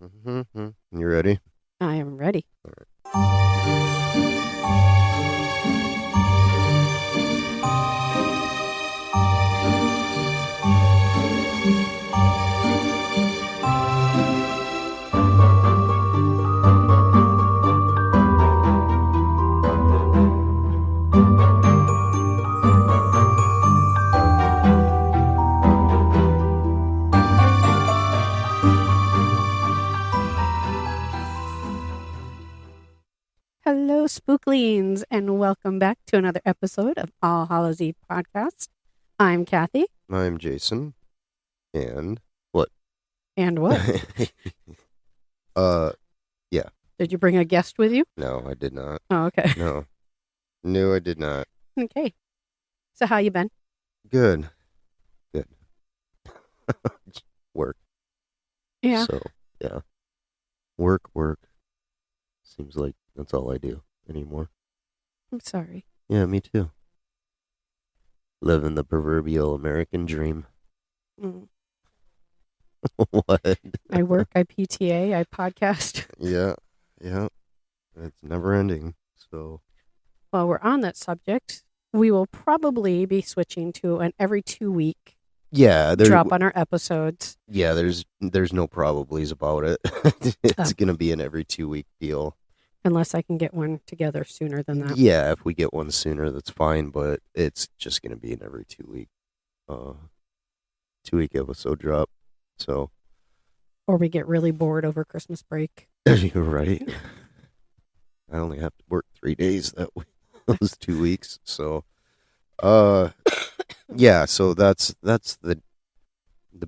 Mm-hmm. You ready? I am ready. All right. Hello, Spooklings, and welcome back to another episode of All Hallows Eve podcast. I'm Kathi. I'm Jayson. And what? And what? Yeah. Did you bring a guest with you? No, I did not. Oh, okay. No, I did not. Okay. So how you been? Good. Work. Yeah. So, yeah. Work. Seems like that's all I do anymore. I'm sorry. Yeah, me too. Living the proverbial American dream. Mm. What? I work, I PTA, I podcast. Yeah. It's never ending. So, While we're on that subject, we will probably be switching to an every 2-week yeah, drop on our episodes. Yeah, there's no probablys about it. It's going to be an every 2-week deal. Unless I can get one together sooner than that. Yeah, if we get one sooner, that's fine. But it's just going to be an every 2-week, 2-week episode drop. So, Or we get really bored over Christmas break. you're right. I only have to work 3 days that week, those 2 weeks. So, yeah. So that's the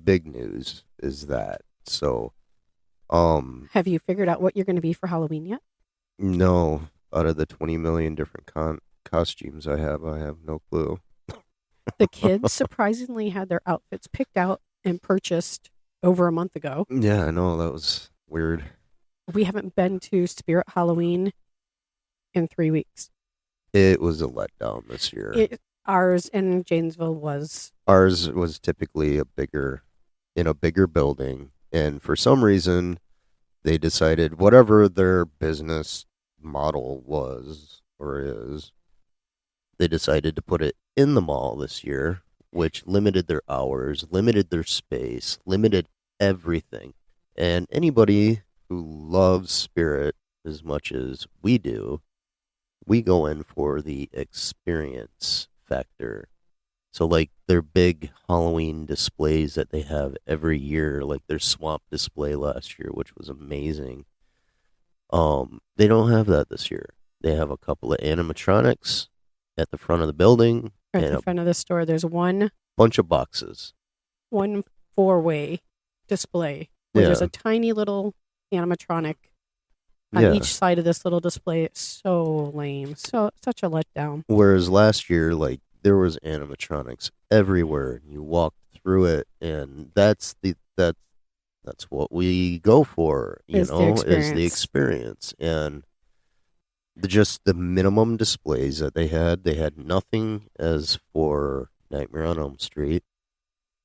big news is that. So, Have you figured out what you're going to be for Halloween yet? no, out of the 20 million different costumes I have no clue. The kids surprisingly had their outfits picked out and purchased over a month ago. Yeah, I know, that was weird. We haven't been to Spirit Halloween in 3 weeks. It was a letdown this year. Ours in Janesville was. Ours was typically in a bigger building, and for some reason, they decided whatever their business model was or is, they decided to put it in the mall this year, which limited their hours, limited their space, limited everything. And anybody who loves Spirit as much as we do, we go in for the experience factor. So, like, their big Halloween displays that they have every year, like their swamp display last year, which was amazing. They don't have that this year. They have a couple of animatronics at the front of the building. Right and in front of the store, there's one bunch of boxes. 4-way display where there's a tiny little animatronic on each side of this little display. It's so lame. Such a letdown. Whereas last year, like, there was animatronics everywhere. You walked through it, and that's what we go for, is the experience. And just the minimum displays that they had nothing as for Nightmare on Elm Street.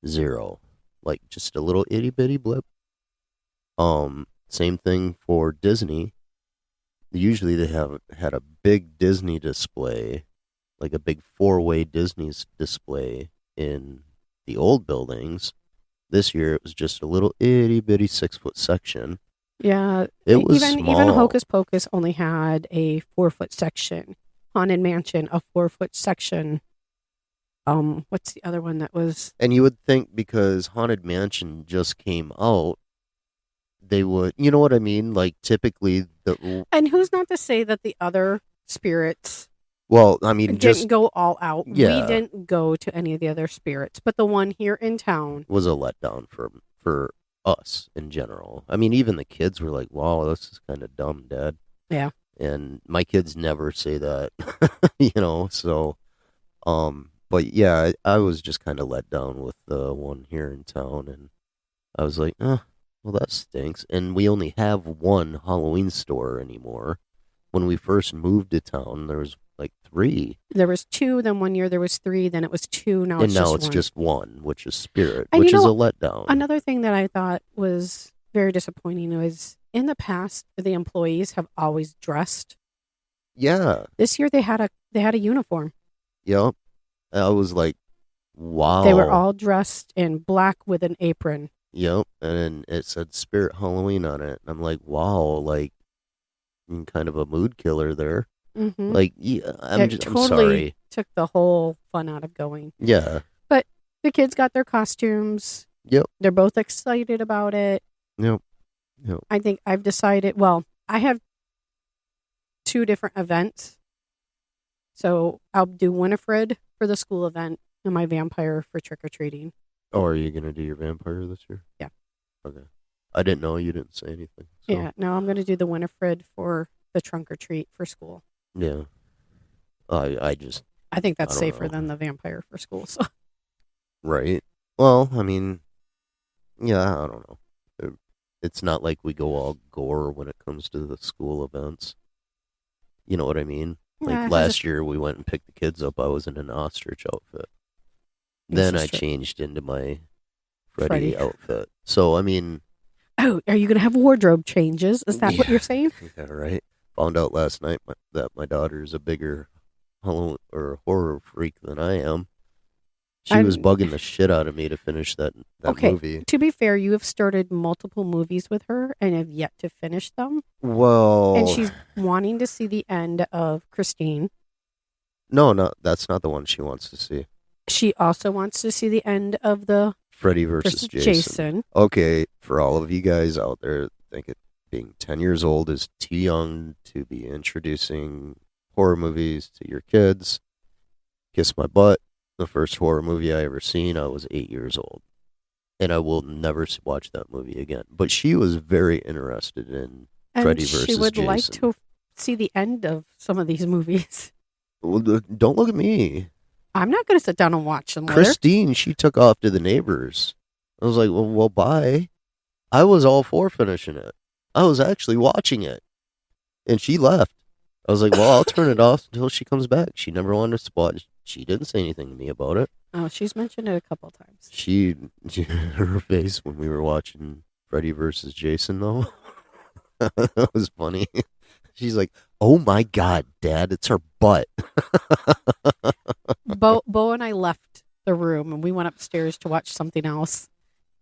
Zero. Like, just a little itty bitty blip. Same thing for Disney. Usually they had a big Disney display, like a big 4-way Disney's display in the old buildings. This year it was just a little itty bitty 6-foot section. Yeah, it was small. Even Hocus Pocus only had a 4-foot section. Haunted Mansion, a 4-foot section. What's the other one that was? And you would think because Haunted Mansion just came out, they would, you know what I mean? Like, typically And who's not to say that the other spirits? Well, I mean, didn't go all out. Yeah. We didn't go to any of the other spirits, but the one here in town was a letdown for us in general. I mean, even the kids were like, "Wow, this is kind of dumb, Dad." Yeah. And my kids never say that, So, but yeah, I was just kind of let down with the one here in town, and I was like, well, that stinks. And we only have one Halloween store anymore. When we first moved to town, there was like 3. There was 2, then one year there was 3, then it was 2, now it's just one. just one, which is Spirit, and which is a letdown. Another thing that I thought was very disappointing was in the past, the employees have always dressed. Yeah. This year they had a uniform. Yep. I was like, wow. They were all dressed in black with an apron. Yep. And it said Spirit Halloween on it. I'm like, wow, like kind of a mood killer there. Mm-hmm. Like, yeah, I'm totally sorry. Took the whole fun out of going. Yeah. But the kids got their costumes. Yep. They're both excited about it. Yep. I think I've decided, well, I have 2 different events. So I'll do Winifred for the school event and my vampire for trick-or-treating. Oh, are you going to do your vampire this year? Yeah. Okay. I didn't know. You didn't say anything. So. Yeah. No, I'm going to do the Winifred for the trunk or treat for school. Yeah. I think that's safer know. than the vampire for school. So. Right. Well, I mean, yeah, I don't know. It's not like we go all gore when it comes to the school events. You know what I mean? Like last year we went and picked the kids up. I was in an ostrich outfit. Then I changed into my Freddy outfit. So, I mean... Oh, are you going to have wardrobe changes? Is that what you're saying? Yeah, right. Found out last night that my daughter's a bigger horror freak than I am. She was bugging the shit out of me to finish that movie. To be fair, you have started multiple movies with her and have yet to finish them. Well... And she's wanting to see the end of Christine. No, that's not the one she wants to see. She also wants to see the end of the... Freddy versus Jason. Okay, for all of you guys out there, think it being 10 years old is too young to be introducing horror movies to your kids. Kiss my butt. The first horror movie I ever seen, I was 8 years old. And I will never watch that movie again. But she was very interested in Freddy versus Jason. She would like to see the end of some of these movies. Well, don't look at me. I'm not going to sit down and watch them. Christine, she took off to the neighbors. I was like, well, bye. I was all for finishing it. I was actually watching it. And she left. I was like, well, I'll turn it off until she comes back. She never wanted to watch. She didn't say anything to me about it. Oh, she's mentioned it a couple of times. Her face when we were watching Freddy versus Jason, though, that was funny. She's like, oh my God, Dad, it's her butt. Bo and I left the room and we went upstairs to watch something else.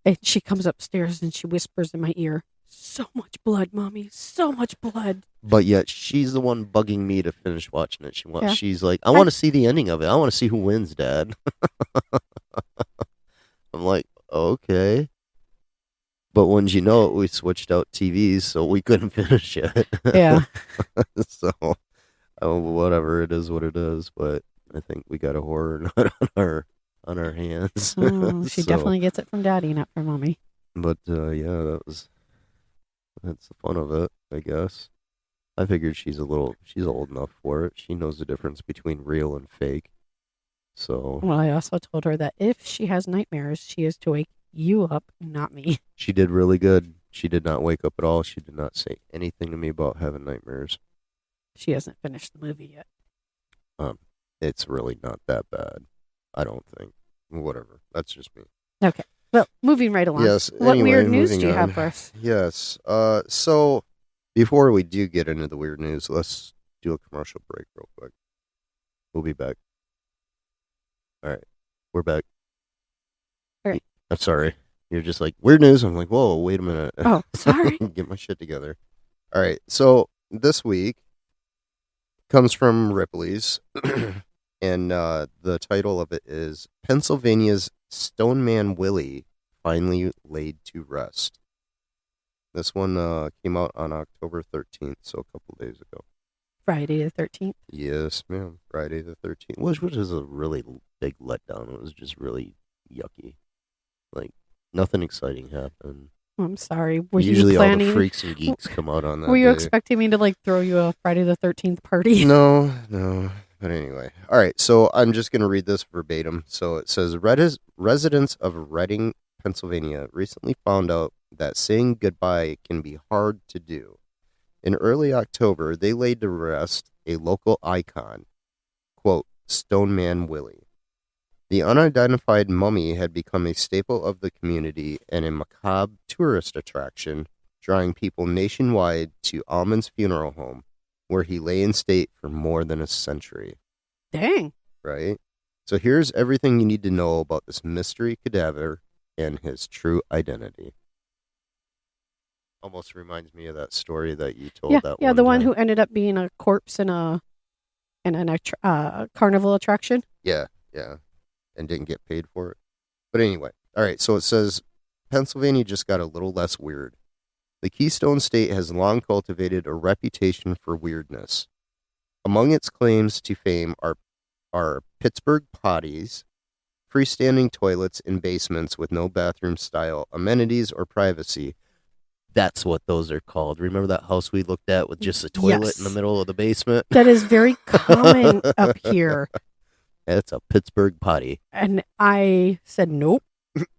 And she comes upstairs and she whispers in my ear, so much blood, Mommy, so much blood. But yet she's the one bugging me to finish watching it. She's like, I want to see the ending of it. I want to see who wins, Dad. I'm like, okay. But when you know it, we switched out TVs, so we couldn't finish it. Yeah. So, whatever, it is what it is. But I think we got a horror nut on our hands. Oh, she definitely gets it from Daddy, not from Mommy. But yeah, that's the fun of it, I guess. I figured she's old enough for it. She knows the difference between real and fake. So. Well, I also told her that if she has nightmares, she is to wake you up, not me. She did really good. She did not wake up at all. She did not say anything to me about having nightmares. She hasn't finished the movie yet. It's really not that bad. I don't think. Whatever. That's just me. Okay. Well, moving right along. Yes. What anyway, weird news do you have for us? Yes. So before we do get into the weird news, let's do a commercial break real quick. We'll be back. All right. We're back. All right. I'm sorry. You're just like, weird news. I'm like, whoa, wait a minute. Oh, sorry. Get my shit together. All right. So this week comes from Ripley's. And the title of it is Pennsylvania's Stoneman Willie Finally Laid to Rest. This one came out on October 13th, so a couple days ago. Friday the 13th? Yes, ma'am. Friday the 13th, which is a really big letdown. It was just really yucky. Like, nothing exciting happened. I'm sorry. Were Usually you planning... all the freaks and geeks come out on that Were you day. expecting me to, throw you a Friday the 13th party? No. But anyway. All right, so I'm just going to read this verbatim. So it says, residents of Reading, Pennsylvania recently found out that saying goodbye can be hard to do. In early October, they laid to rest a local icon, quote, Stoneman Willie. The unidentified mummy had become a staple of the community and a macabre tourist attraction, drawing people nationwide to Almond's funeral home, where he lay in state for more than a century. Dang. Right? So here's everything you need to know about this mystery cadaver and his true identity. Almost reminds me of that story that you told Yeah, that yeah, one the one time. who ended up being a corpse in an carnival attraction. Yeah, yeah. And didn't get paid for it. But anyway, all right, so it says Pennsylvania just got a little less weird. The Keystone State has long cultivated a reputation for weirdness. Among its claims to fame are Pittsburgh potties, freestanding toilets in basements with no bathroom style amenities or privacy. That's what those are called. Remember that house we looked at with just a toilet in the Yes. middle of the basement? That is very common up here. It's a Pittsburgh potty. And I said, nope.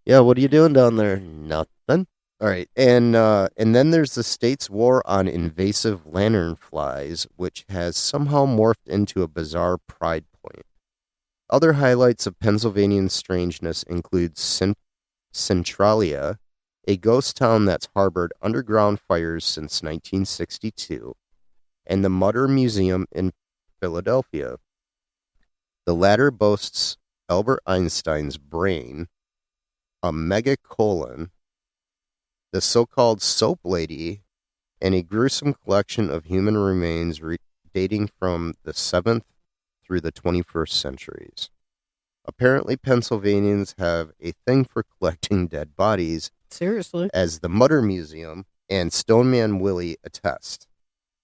Yeah, what are you doing down there? Nothing. All right, and then there's the state's war on invasive lanternflies, which has somehow morphed into a bizarre pride point. Other highlights of Pennsylvanian strangeness include Centralia, a ghost town that's harbored underground fires since 1962, and the Mutter Museum in Philadelphia. The latter boasts Albert Einstein's brain, a megacolon, the so-called soap lady, and a gruesome collection of human remains dating from the 7th through the 21st centuries. Apparently, Pennsylvanians have a thing for collecting dead bodies, Seriously. as the Mutter Museum and Stoneman Willie attest.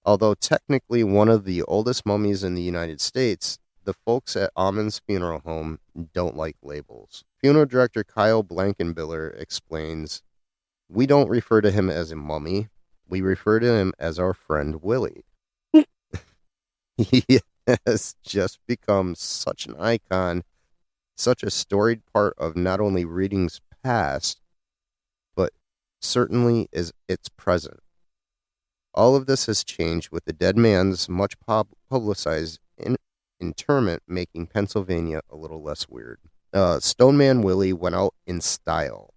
Although technically one of the oldest mummies in the United States, the folks at Almond's funeral home don't like labels. Funeral director Kyle Blankenbiller explains, "We don't refer to him as a mummy. We refer to him as our friend Willie. He has just become such an icon, such a storied part of not only reading's past, but certainly is its present. All of this has changed with the dead man's much publicized interment, making Pennsylvania a little less weird. Stoneman Willie went out in style.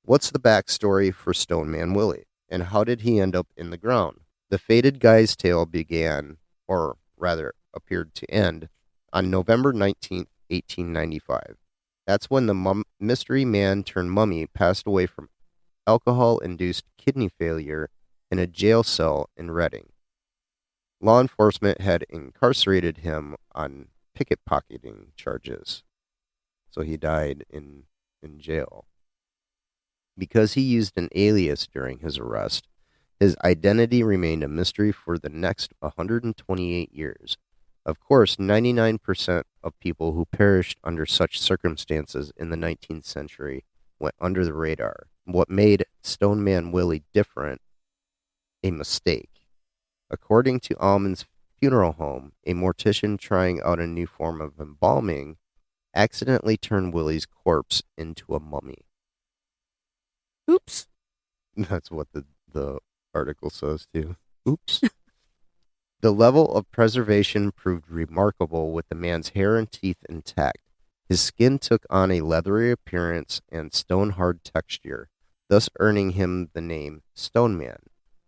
What's the backstory for Stoneman Willie, and how did he end up in the ground? The fated guy's tale began, or rather appeared to end, on November 19th, 1895. That's when the mystery man turned mummy passed away from alcohol-induced kidney failure in a jail cell in Reading. Law enforcement had incarcerated him on pickpocketing charges, so he died in jail. Because he used an alias during his arrest, his identity remained a mystery for the next 128 years. Of course, 99% of people who perished under such circumstances in the 19th century went under the radar. What made Stoneman Willie different? A mistake. According to Almond's funeral home, a mortician trying out a new form of embalming accidentally turned Willie's corpse into a mummy. Oops. That's what the article says, too. Oops. The level of preservation proved remarkable, with the man's hair and teeth intact. His skin took on a leathery appearance and stone-hard texture, thus earning him the name Stoneman.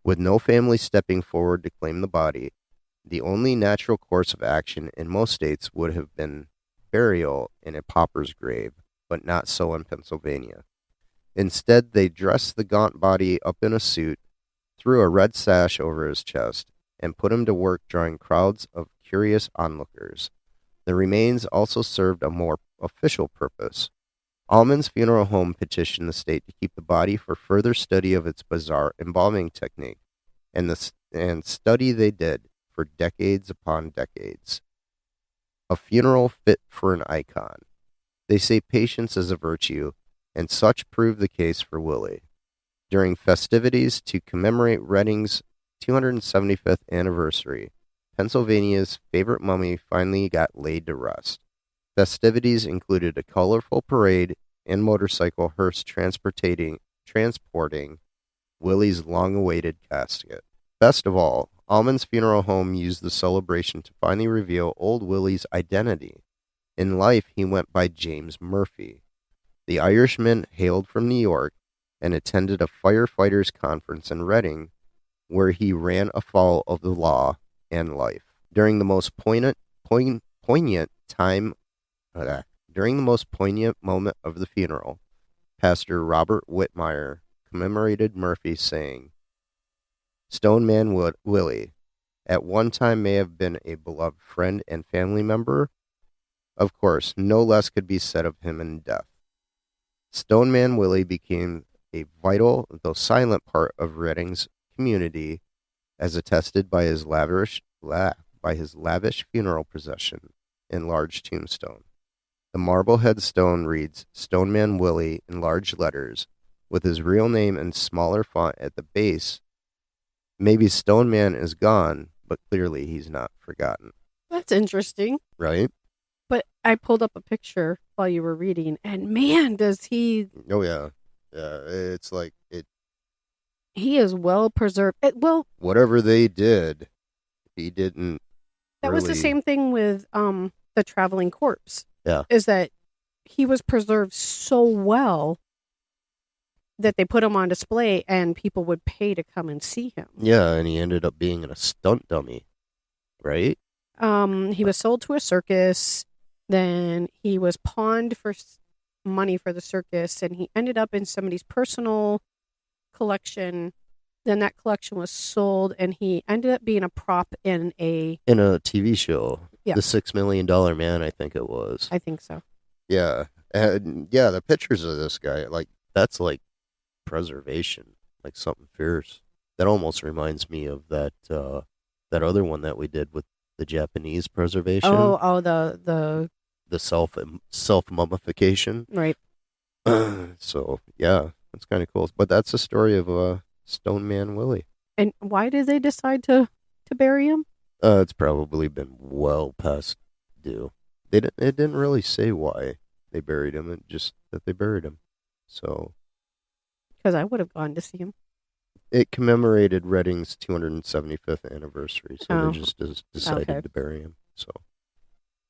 With no family stepping forward to claim the body, the only natural course of action in most states would have been burial in a pauper's grave, but not so in Pennsylvania. Instead, they dressed the gaunt body up in a suit, threw a red sash over his chest, and put him to work drawing crowds of curious onlookers. The remains also served a more official purpose. Almond's funeral home petitioned the state to keep the body for further study of its bizarre embalming technique, and study they did for decades upon decades. A funeral fit for an icon. They say patience is a virtue, and such proved the case for Willie. During festivities to commemorate Reading's 275th anniversary, Pennsylvania's favorite mummy finally got laid to rest. Festivities included a colorful parade and motorcycle hearse transporting Willie's long-awaited casket. Best of all, Almond's funeral home used the celebration to finally reveal old Willie's identity. In life, he went by James Murphy. The Irishman hailed from New York and attended a firefighters conference in Reading, where he ran afoul of the law and life. During the most poignant time, during the most poignant moment of the funeral, Pastor Robert Whitmire commemorated Murphy, saying, "Stoneman Willie, at one time may have been a beloved friend and family member. Of course, no less could be said of him in death. Stoneman Willie became a vital, though silent part of Reading's community, as attested by his lavish funeral procession and large tombstone. The marble headstone reads Stoneman Willie in large letters, with his real name in smaller font at the base. Maybe Stoneman is gone, but clearly he's not forgotten." That's interesting. Right? But I pulled up a picture while you were reading, and man, does he... Oh, yeah. Yeah, it's like it. He is well preserved. Well, Whatever they did, he didn't. that was the really- same thing with the traveling corpse. Yeah. Is that he was preserved so well that they put him on display and people would pay to come and see him. Yeah, and he ended up being a stunt dummy, right? He was sold to a circus. Then he was pawned for money for the circus, and he ended up in somebody's personal collection. Then that collection was sold, and he ended up being a prop in a... In a TV show, Yeah. The $6 Million Man, I think it was. I think so. Yeah, and yeah, the pictures of this guy, like that's like preservation, like something fierce. That almost reminds me of that other one that we did with the Japanese preservation. The self mummification. right. So yeah, that's kind of cool. But that's the story of Stoneman Willie. And why did they decide to bury him? It's probably been well past due. It didn't really say why they buried him. It just that they buried him. So Because I would have gone to see him. it commemorated Reading's 275th anniversary. So Oh, they just decided okay. to bury him. So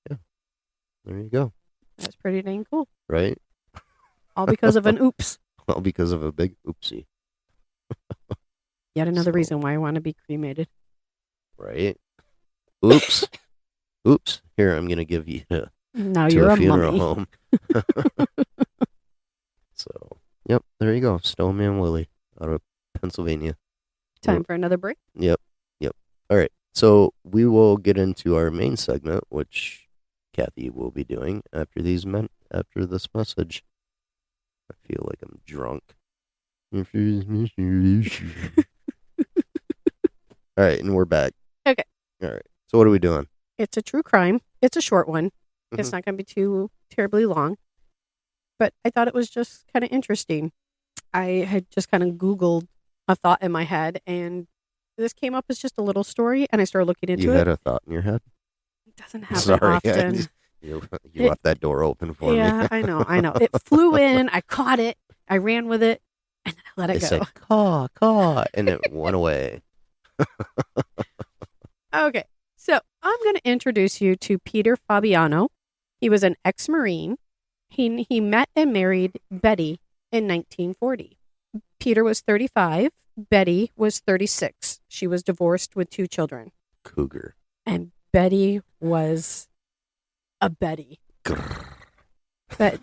yeah, there you go. That's pretty dang cool. Right? All because of an oops. Well, because of a big oopsie. Yet another So- reason why I want to be cremated. Right? Oops. Oops. Here, I'm going to give you Now to you're a a funeral mummy. home. So, yep, there you go. Stoneman Willie out of Pennsylvania. Time for another break. Yep. All right. So we will get into our main segment, which Kathi will be doing after after this message. I feel like I'm drunk. All right, and we're back. Okay. All right. So what are we doing? It's a true crime. It's a short one. It's Mhm. not going to be too terribly long. But I thought it was just kind of interesting. I had just kind of Googled a thought in my head, and this came up as just a little story, and I started looking into You it. had a thought in your head? It doesn't happen Sorry, often. you It- left that door open for Yeah, me. I know. It flew in. I caught it. I ran with it, and then I let They it go. said, caw, and it went away. Okay, so I'm going to introduce you to Peter Fabiano. He was an ex-Marine. He met and married Betty in 1940. Peter was 35. Betty was 36. She was divorced with 2 children. Cougar. And Betty was a Betty. But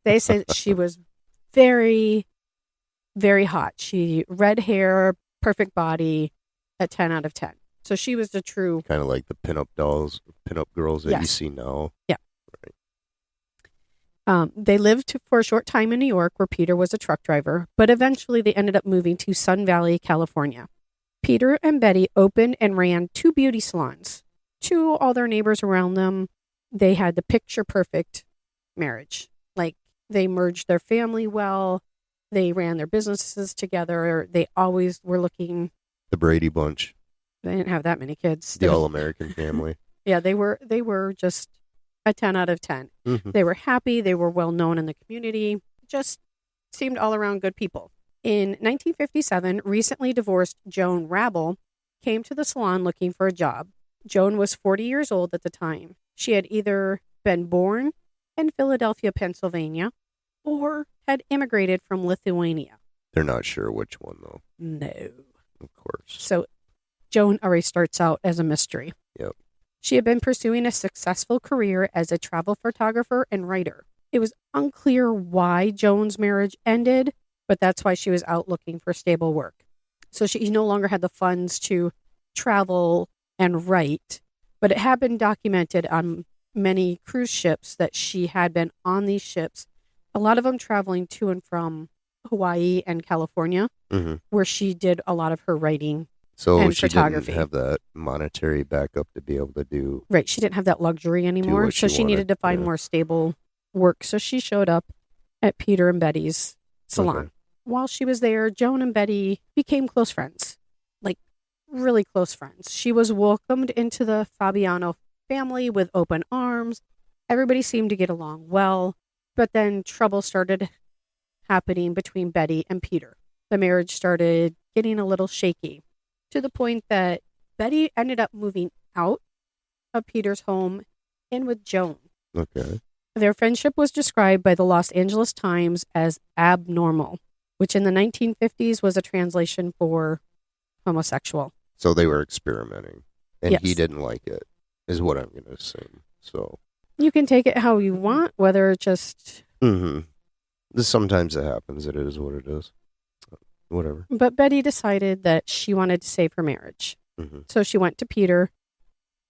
they said she was very, very hot. She red hair, perfect body, a 10 out of 10. So she was the true... Kind of like the pinup girls that you Yes. see now. They lived for a short time in New York where Peter was a truck driver, but eventually they ended up moving to Sun Valley, California. Peter and Betty opened and ran 2 beauty salons. To all their neighbors around them, they had the picture perfect marriage. Like they merged their family well. They ran their businesses together. They always were looking. The Brady Bunch. They didn't have that many kids. The All-American Family. Yeah, they were just a 10 out of 10. Mhm. They were happy. They were well known in the community. Just seemed all around good people. In 1957, recently divorced Joan Rabel came to the salon looking for a job. Joan was 40 years old at the time. She had either been born in Philadelphia, Pennsylvania, or had immigrated from Lithuania. They're not sure which one, though. No. Of course. So Joan already starts out as a mystery. Yep. She had been pursuing a successful career as a travel photographer and writer. It was unclear why Joan's marriage ended, but that's why she was out looking for stable work. So she no longer had the funds to travel and write, but it had been documented on many cruise ships that she had been on these ships, a lot of them traveling to and from Hawaii and California, where she did a lot of her writing So and she photography. didn't have that monetary backup to be able to do. Right. She didn't have that luxury anymore. what So she she needed wanted, to find yeah. more stable work. So she showed up at Peter and Betty's salon. Okay. While she was there, Joan and Betty became close friends, like really close friends. She was welcomed into the Fabiano family with open arms. Everybody seemed to get along well, but then trouble started happening between Betty and Peter. The marriage started getting a little shaky, to the point that Betty ended up moving out of Peter's home in with Joan. Okay. Their friendship was described by the Los Angeles Times as abnormal, which in the 1950s was a translation for homosexual. So they were experimenting, and Yes. he didn't like it, is what I'm going to assume. So. You can take it how you want, whether it just... Sometimes it happens. It is what it is. Whatever. But Betty decided that she wanted to save her marriage. So she went to Peter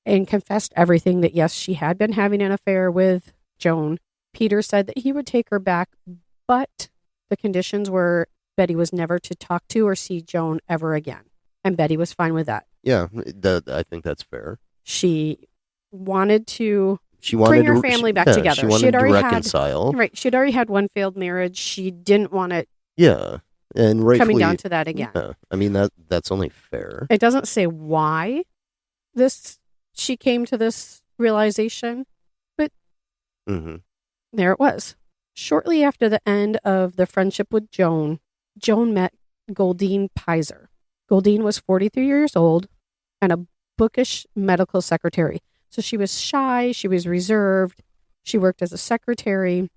and confessed everything, that yes, she had been having an affair with Joan. Peter said that he would take her back, but the conditions were Betty was never to talk to or see Joan ever again. And Betty was fine with that. Yeah, I think that's fair. She wanted to She wanted bring her to, family back yeah, together. She wanted had to already reconcile. Right. She'd already had one failed marriage. She didn't want it Yeah, and rightfully coming down to that again. Yeah, I mean that's only fair. It doesn't say why she came to this realization, but there it was. Shortly after the end of the friendship with Joan met Goldine Pizer. Goldine was 43 years old and a bookish medical secretary. So she was shy, she was reserved, she worked as a secretary.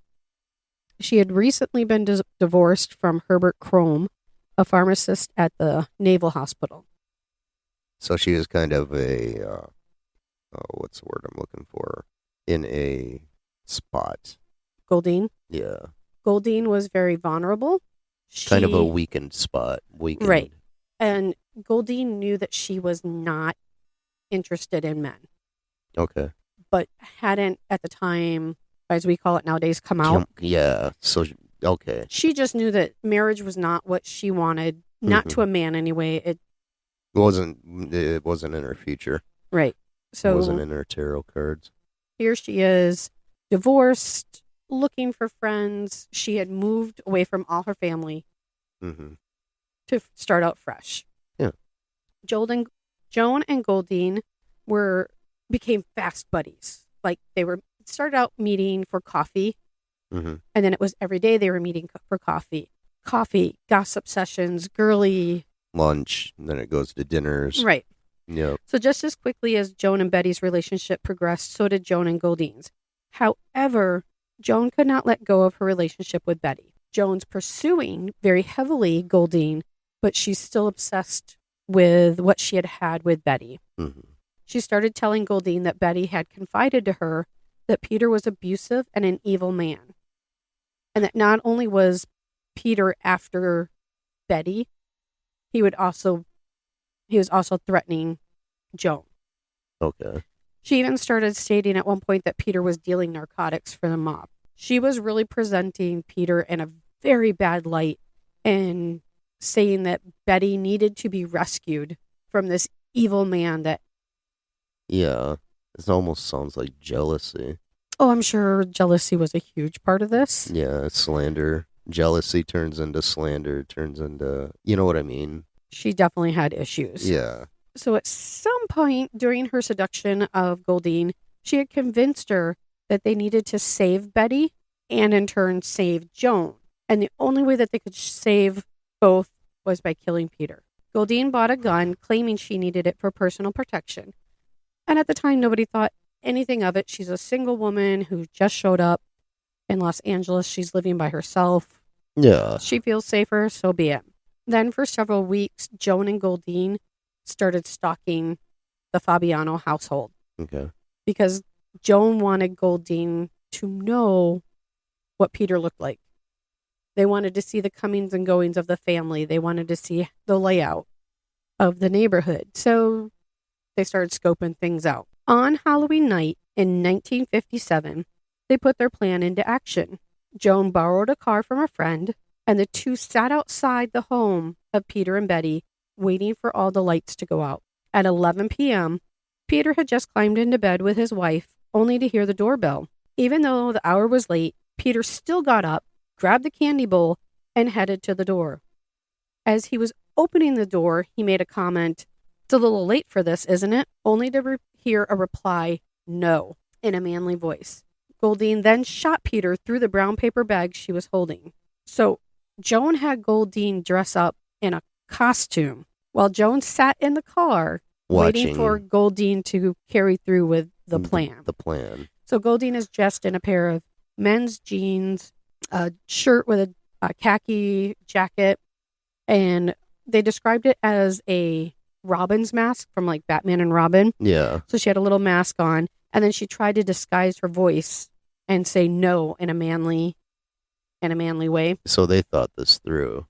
She had recently been divorced from Herbert Crome, a pharmacist at the Naval Hospital. So she was kind of a, what's the word I'm looking for? In a spot. Goldine? Yeah. Goldine was very vulnerable. Kind of a weakened spot. Right. And Goldine knew that she was not interested in men. Okay. But hadn't, at the time, as we call it nowadays, come out. Yeah. So, okay. She just knew that marriage was not what she wanted, not to a man anyway. It wasn't in her future. Right. So it wasn't in her tarot cards. Here she is, divorced, looking for friends. She had moved away from all her family to start out fresh. Yeah. Joan and Goldine became fast buddies. Like they started out meeting for coffee, and then it was every day they were meeting for coffee, gossip sessions, girly lunch, and then it goes to dinners. Right. Yeah. So just as quickly as Joan and Betty's relationship progressed, so did Joan and Goldine's. However, Joan could not let go of her relationship with Betty. Joan's pursuing very heavily Goldine, but she's still obsessed with what she had with Betty. She started telling Goldine that Betty had confided to her that Peter was abusive and an evil man. And that not only was Peter after Betty, he was also threatening Joan. Okay. She even started stating at one point that Peter was dealing narcotics for the mob. She was really presenting Peter in a very bad light and saying that Betty needed to be rescued from this evil man that... Yeah, it almost sounds like jealousy. Oh, I'm sure jealousy was a huge part of this. Yeah, slander. Jealousy turns into slander, turns into... You know what I mean? She definitely had issues. Yeah. So at some point during her seduction of Goldine, she had convinced her that they needed to save Betty and in turn save Joan. And the only way that they could save both was by killing Peter. Goldine bought a gun, claiming she needed it for personal protection. And at the time, nobody thought anything of it. She's a single woman who just showed up in Los Angeles. She's living by herself. Yeah. She feels safer, so be it. Then for several weeks, Joan and Goldine started stalking the Fabiano household. Okay. Because Joan wanted Goldine to know what Peter looked like. They wanted to see the comings and goings of the family. They wanted to see the layout of the neighborhood. So they started scoping things out. On Halloween night in 1957, they put their plan into action. Joan borrowed a car from a friend, and the two sat outside the home of Peter and Betty, waiting for all the lights to go out. At 11 p.m., Peter had just climbed into bed with his wife, only to hear the doorbell. Even though the hour was late, Peter still got up, grabbed the candy bowl, and headed to the door. As he was opening the door, he made a comment, "It's a little late for this, isn't it?" Only to hear a reply, "No," in a manly voice. Goldine then shot Peter through the brown paper bag she was holding. So Joan had Goldine dress up in a costume while Joan sat in the car waiting for Goldine to carry through with the plan. The plan. So Goldine is dressed in a pair of men's jeans, a shirt with a khaki jacket, and they described it as a Robin's mask from like Batman and Robin. Yeah. So she had a little mask on, and then she tried to disguise her voice and say no in a manly way. So they thought this through.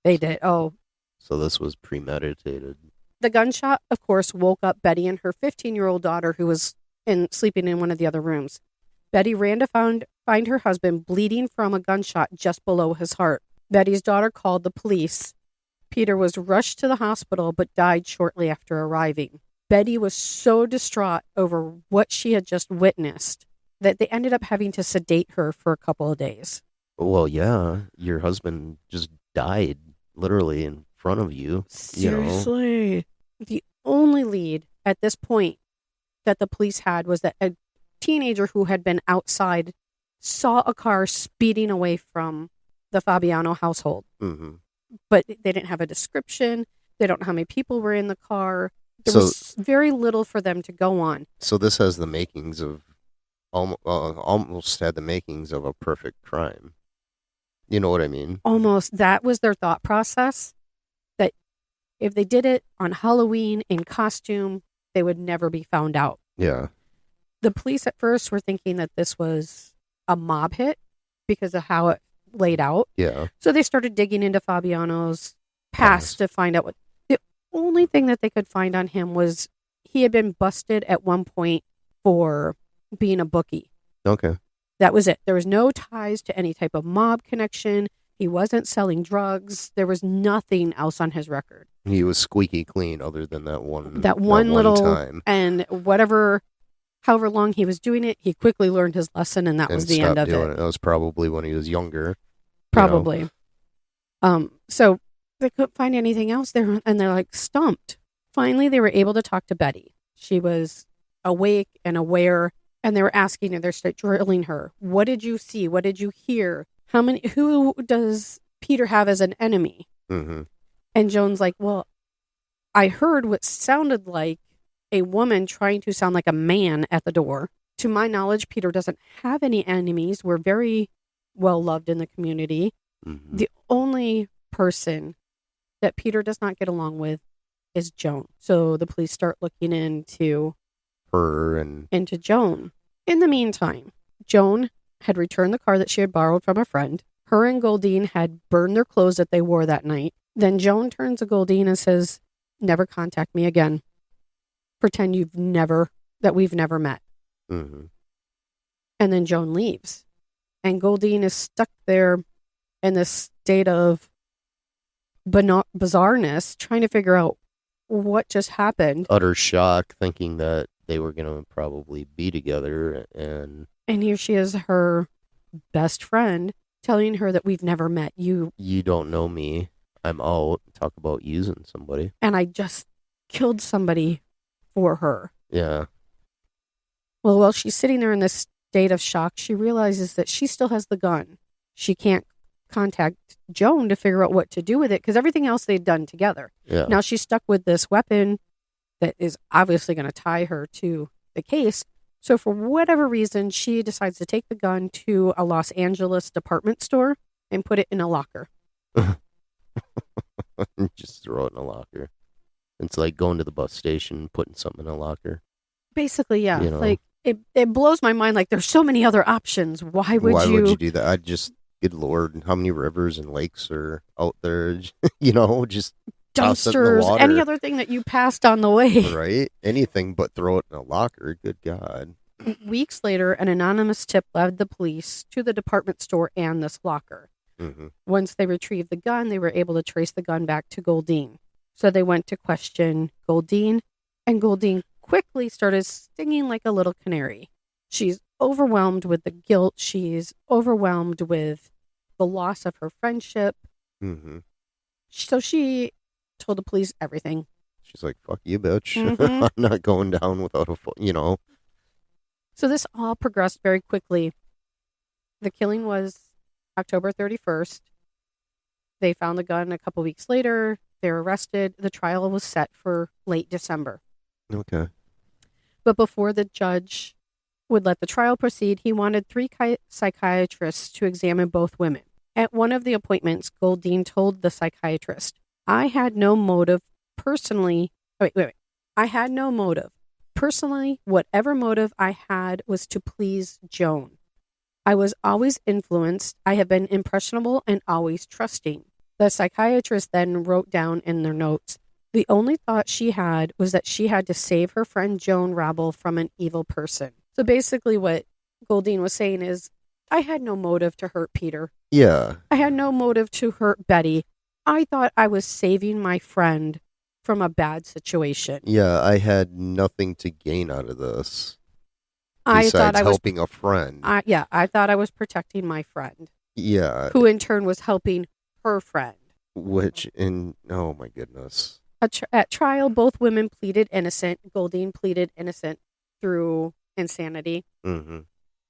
They did. Oh. So this was premeditated. The gunshot, of course, woke up Betty and her 15-year-old daughter, who was sleeping in one of the other rooms. Betty ran to find her husband bleeding from a gunshot just below his heart. Betty's daughter called the police. Peter was rushed to the hospital but died shortly after arriving. Betty was so distraught over what she had just witnessed that they ended up having to sedate her for a couple of days. Well, yeah, your husband just died literally in front of you. Seriously. You know? The only lead at this point that the police had was that a teenager who had been outside saw a car speeding away from the Fabiano household. Mm-hmm. But they didn't have a description. They don't know how many people were in the car. There was very little for them to go on. So this has the makings of almost had the makings of a perfect crime. You know what I mean? Almost. That was their thought process. That if they did it on Halloween in costume, they would never be found out. Yeah. The police at first were thinking that this was a mob hit because of how it laid out. Yeah. So they started digging into Fabiano's past to find out what. The only thing that they could find on him was he had been busted at one point for being a bookie. Okay. That was it. There was no ties to any type of mob connection. He wasn't selling drugs. There was nothing else on his record. He was squeaky clean other than that one little time. And however long he was doing it, he quickly learned his lesson, and that was the end of it. That was probably when he was younger. Probably. So they couldn't find anything else there, and they're like stumped. Finally, they were able to talk to Betty. She was awake and aware, and they were asking her, they started drilling her. What did you see? What did you hear? Who does Peter have as an enemy? Mm-hmm. And Joan's like, well, I heard what sounded like a woman trying to sound like a man at the door. To my knowledge, Peter doesn't have any enemies. We're very well loved in the community. Mm-hmm. The only person that Peter does not get along with is Joan. So the police start looking into her and into Joan. In the meantime, Joan had returned the car that she had borrowed from a friend. Her and Goldine had burned their clothes that they wore that night. Then Joan turns to Goldine and says, "Never contact me again. Pretend we've never met." Mm-hmm. And then Joan leaves. And Goldine is stuck there in this state of bizarreness, trying to figure out what just happened. Utter shock, thinking that they were going to probably be together. And here she is, her best friend, telling her that we've never met. You don't know me. I'm out. Talk about using somebody. And I just killed somebody for her. Yeah. Well, while she's sitting there in this state of shock, she realizes that she still has the gun. She can't contact Joan to figure out what to do with it because everything else they'd done together. Yeah. Now she's stuck with this weapon that is obviously going to tie her to the case. So for whatever reason, she decides to take the gun to a Los Angeles department store and put it in a locker. Just throw it in a locker. It's like going to the bus station, putting something in a locker. Basically, yeah. You know? Like it blows my mind. Like there's so many other options. Why would you do that? I just, good Lord, how many rivers and lakes are out there? Just toss it in the dumpsters, water. any other thing that you passed on the way. Right? Anything but throw it in a locker. Good God. Weeks later, an anonymous tip led the police to the department store and this locker. Mm-hmm. Once they retrieved the gun, they were able to trace the gun back to Goldine. So they went to question Goldine, and Goldine quickly started singing like a little canary. She's overwhelmed with the guilt. She's overwhelmed with the loss of her friendship. Mm-hmm. So she told the police everything. She's like, fuck you, bitch. Mhm. I'm not going down without So this all progressed very quickly. The killing was October 31st. They found the gun a couple weeks later. They were arrested. The trial was set for late December. Okay. But before the judge would let the trial proceed, he wanted 3 psychiatrists to examine both women. At one of the appointments, Goldine told the psychiatrist, I had no motive personally. Wait. I had no motive. Personally, whatever motive I had was to please Joan. I was always influenced. I have been impressionable and always trusting. The psychiatrist then wrote down in their notes, the only thought she had was that she had to save her friend Joan Rabble from an evil person. So basically what Goldine was saying is, I had no motive to hurt Peter. Yeah. I had no motive to hurt Betty. I thought I was saving my friend from a bad situation. Yeah, I had nothing to gain out of this. I Besides thought I was helping a friend. I thought I was protecting my friend, Yeah. who in turn was helping her friend. Oh my goodness. At trial, both women pleaded innocent. Goldine pleaded innocent through insanity. Mm-hmm.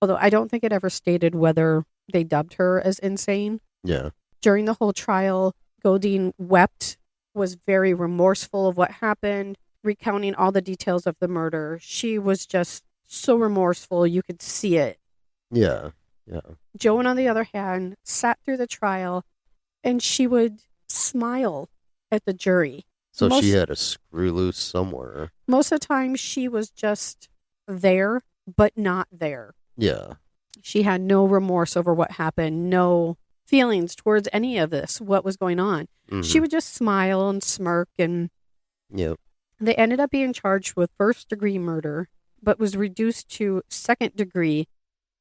Although I don't think it ever stated whether they dubbed her as insane. Yeah. During the whole trial, Goldine wept, was very remorseful of what happened, recounting all the details of the murder. She was just so remorseful, you could see it. Yeah. Yeah. Joan, on the other hand, sat through the trial and she would smile at the jury. So she had a screw loose somewhere. Most of the time, she was just there, but not there. Yeah. She had no remorse over what happened, no feelings towards any of this, what was going on. Mm-hmm. She would just smile and smirk, and yep. They ended up being charged with first-degree murder, but was reduced to second degree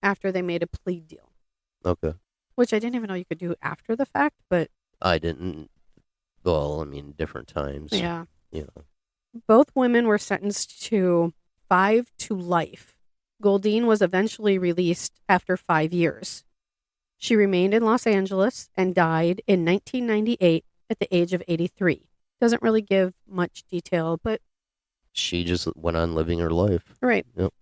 after they made a plea deal. Okay. Which I didn't even know you could do after the fact, but... I didn't. Well, I mean, different times. Yeah. Yeah. Both women were sentenced to 5 to life. Goldine was eventually released after 5 years. She remained in Los Angeles and died in 1998 at the age of 83. Doesn't really give much detail, but... She just went on living her life. Right. Yep.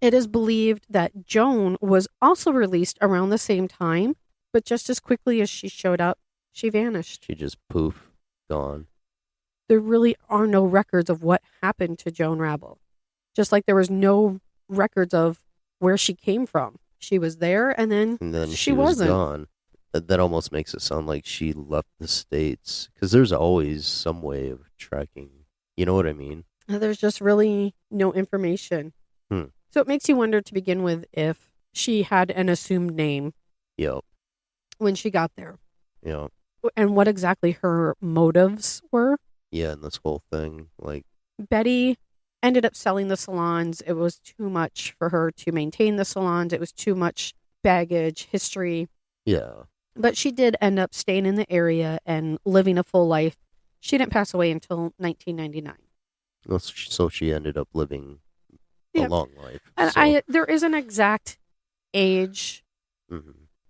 It is believed that Joan was also released around the same time, but just as quickly as she showed up, she vanished. She just poof, gone. There really are no records of what happened to Joan Rabble. Just like there was no records of where she came from. She was there and then she wasn't. Gone. That almost makes it sound like she left the States, because there's always some way of tracking. You know what I mean? There's just really no information. So it makes you wonder to begin with if she had an assumed name. Yep. When she got there. Yeah. And what exactly her motives were. Yeah, and this whole thing, like... Betty ended up selling the salons. It was too much for her to maintain the salons. It was too much baggage, history. Yeah. But she did end up staying in the area and living a full life. She didn't pass away until 1999. Well, so she ended up living a long life. And so. there is an exact age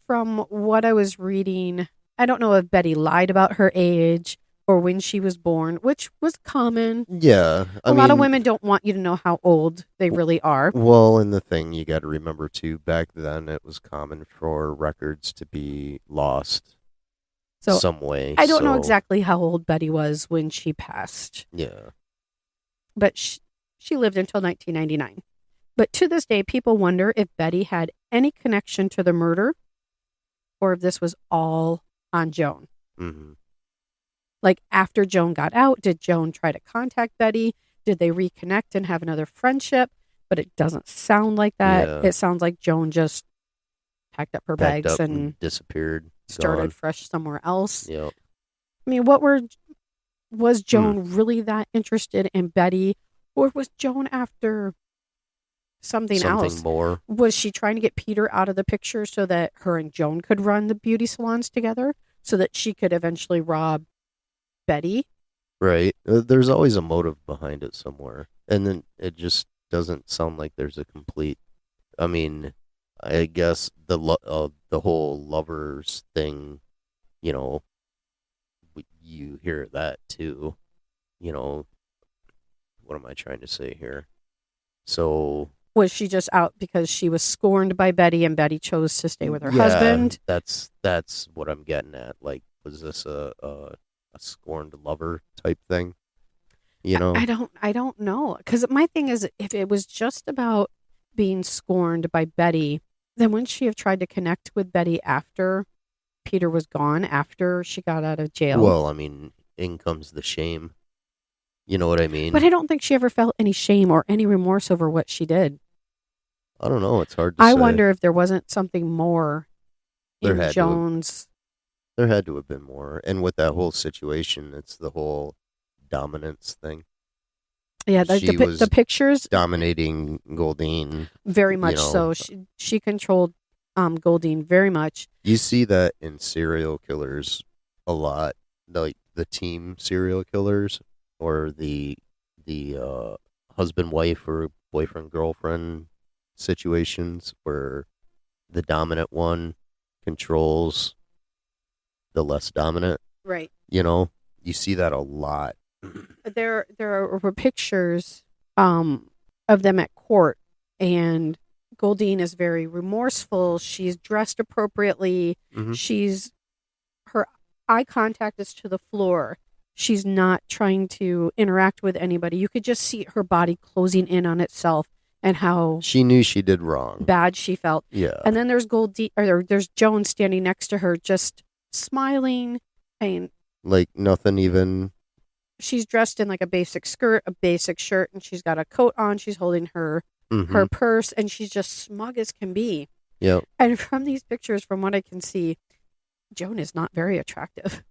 from what I was reading. I don't know if Betty lied about her age or when she was born, which was common. Yeah. A lot of women don't want you to know how old they really are. Well, and the thing you got to remember, too, back then it was common for records to be lost some way. I don't know exactly how old Betty was when she passed. Yeah. But she lived until 1999. But to this day, people wonder if Betty had any connection to the murder or if this was all on Joan. Mm-hmm. Like, after Joan got out, did Joan try to contact Betty? Did they reconnect and have another friendship? But it doesn't sound like that. Yeah. It sounds like Joan just packed up her Packed bags up and disappeared. started Gone. fresh somewhere else. Yep. I mean, was Joan really that interested in Betty, or was Joan after something else? More. Was she trying to get Peter out of the picture so that her and Joan could run the beauty salons together, so that she could eventually rob Betty? Right. There's always a motive behind it somewhere, and then it just doesn't sound like there's a complete. I mean, I guess the whole lovers thing, you know, you hear that too. You know, what am I trying to say here? So Was she just out because she was scorned by Betty and Betty chose to stay with her husband? That's what I'm getting at. Like, was this a scorned lover type thing? You know, I don't know, because my thing is, if it was just about being scorned by Betty, then wouldn't she have tried to connect with Betty after Peter was gone, after she got out of jail? well, I mean, in comes the shame. You know what I mean? But I don't think she ever felt any shame or any remorse over what she did. I don't know. It's hard to I say. wonder if there wasn't something more There in had to have- Joan's. There had to have been more. And with that whole situation, it's the whole dominance thing. Yeah, She was the pictures dominating Goldine. very much you know. so. She controlled Goldine very much. You see that in serial killers a lot, like the team serial killers or the husband wife or boyfriend girlfriend situations where the dominant one controls the less dominant. Right. You know, you see that a lot. There were pictures of them at court, and Goldine is very remorseful. She's dressed appropriately. Mhm. Her eye contact is to the floor. She's not trying to interact with anybody. You could just see her body closing in on itself and how She knew she did wrong. bad she felt. Yeah. And then there's there's Joan standing next to her, just smiling, and Like nothing even. she's dressed in like a basic skirt, a basic shirt, and she's got a coat on. She's holding her Mhm. purse, and she's just smug as can be. Yep. And from these pictures, from what I can see, Joan is not very attractive.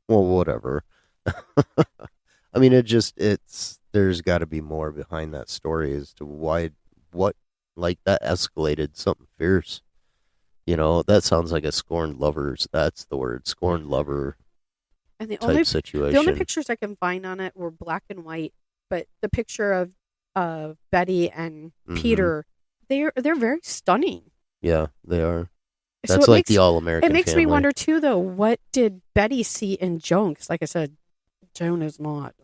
Well, whatever. I mean, there's got to be more behind that story as to what, like, that escalated something fierce. You know, that sounds like a that's the word, scorned lover And the type situation. only pictures I can find on it were black and white. But the picture of Betty and Peter, they're very stunning. Yeah, they are. So That's it like makes- the all-American It makes family. me wonder too, though, what did Betty see in Joan? Because, like I said, Joan is not.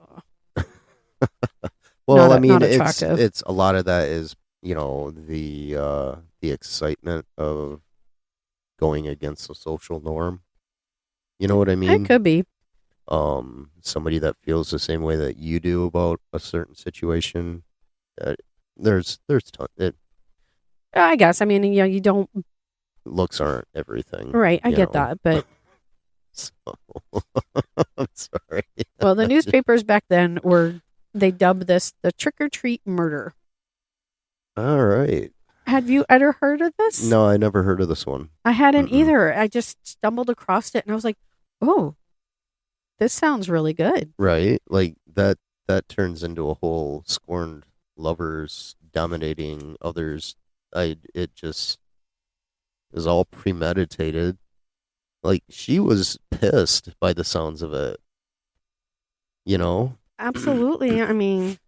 Well, not I mean, not attractive. it's a lot of that is, the excitement of going against the social norm. You know what I mean? It could be. Somebody that feels the same way that you do about a certain situation. There's I guess. I mean, you don't. looks aren't everything. Right. I you get know. that. But, So, I'm sorry. well, the newspapers back then they dubbed this the trick or treat murder. All right. Have you ever heard of this? No, I never heard of this one. I hadn't Mm-mm. either. I just stumbled across it and I was like, oh, this sounds really good. Right? Like that turns into a whole scorned lovers dominating others. It just is all premeditated. Like she was pissed by the sounds of it. You know? Absolutely. I mean,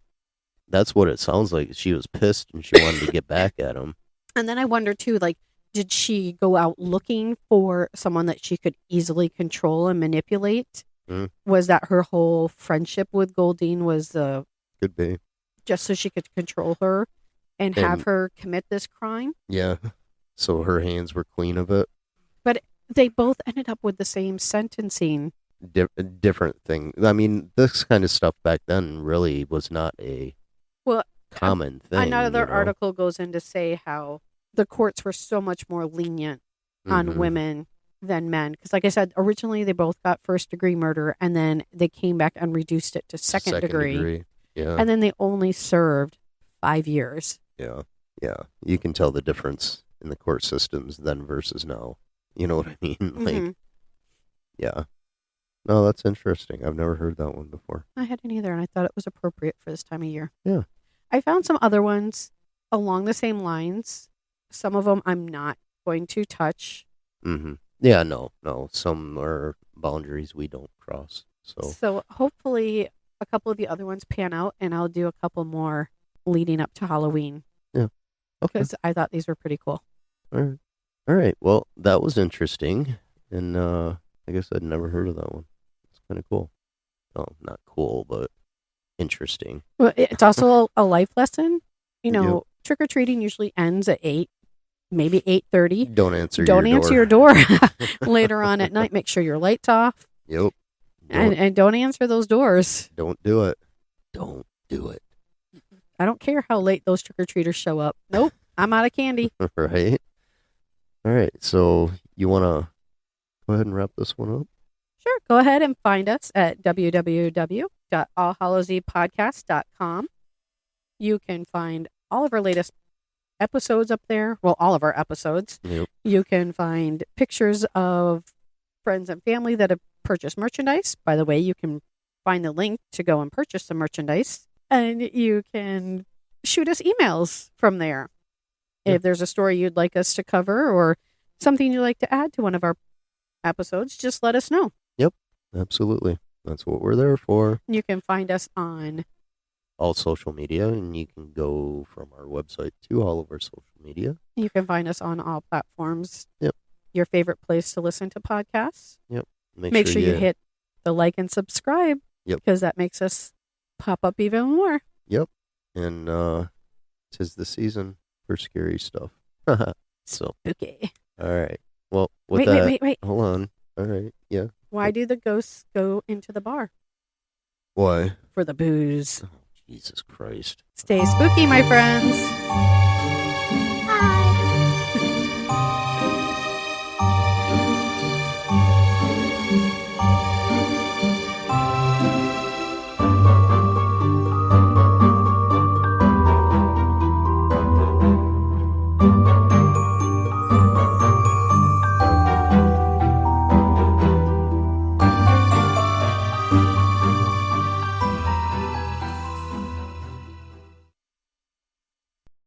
That's what it sounds like. She was pissed and she wanted to get back at him. and then I wonder too, like, did she go out looking for someone that she could easily control and manipulate? Mm. Was that her whole friendship with Goldine was Could be. just so she could control her and have And- her commit this crime? Yeah. So her hands were clean of it. But they both ended up with the same sentencing. Different thing. I mean, this kind of stuff back then really was not a Well, common thing. Another you know? article goes in to say how the courts were so much more lenient on Mhm. women than men. Because, like I said, originally they both got first-degree murder, and then they came back and reduced it to second degree. Yeah. And then they only served 5 years. Yeah. Yeah. You can tell the difference in the court systems then versus now. You know what I mean? Like, Mhm. yeah. No, that's interesting. I've never heard that one before. I hadn't either, and I thought it was appropriate for this time of year. Yeah. I found some other ones along the same lines. Some of them I'm not going to touch. Mm-hmm. Yeah, no. Some are boundaries we don't cross. So, So hopefully a couple of the other ones pan out, and I'll do a couple more leading up to Halloween. yeah. Okay. Because I thought these were pretty cool. All right. All right. Well, that was interesting. And I guess I'd never heard of that one. It's kind of cool. Oh, not cool, but interesting. Well, it's also a life lesson. You know, Yep. trick or treating usually ends at 8, maybe 8:30. Don't answer Don't your answer door. your door later on at night. Make sure your light's off, Yep. and don't answer those doors. Don't do it. Don't do it. I don't care how late those trick or treaters show up. Nope, I'm out of candy. Right? All right. So you want to go ahead and wrap this one up? Sure, go ahead and find us at www.allhallowsepodcast.com. You can find all of our latest episodes up there. Well, all of our episodes. Yep. You can find pictures of friends and family that have purchased merchandise. By the way, you can find the link to go and purchase some merchandise. And you can shoot us emails from there. Yep. If there's a story you'd like us to cover or something you'd like to add to one of our episodes, just let us know. Absolutely. That's what we're there for. You can find us on All social media, and you can go from our website to all of our social media. You can find us on all platforms. Yep. Your favorite place to listen to podcasts. Make sure you hit the like and subscribe. Yep. Because that makes us pop up even more. Yep. And 'tis the season for scary stuff. So, Okay. all right. Well, with Wait. hold on. All right. Yeah. Why do the ghosts go into the bar? Why? For the booze. Oh, Jesus Christ. Stay spooky, my friends.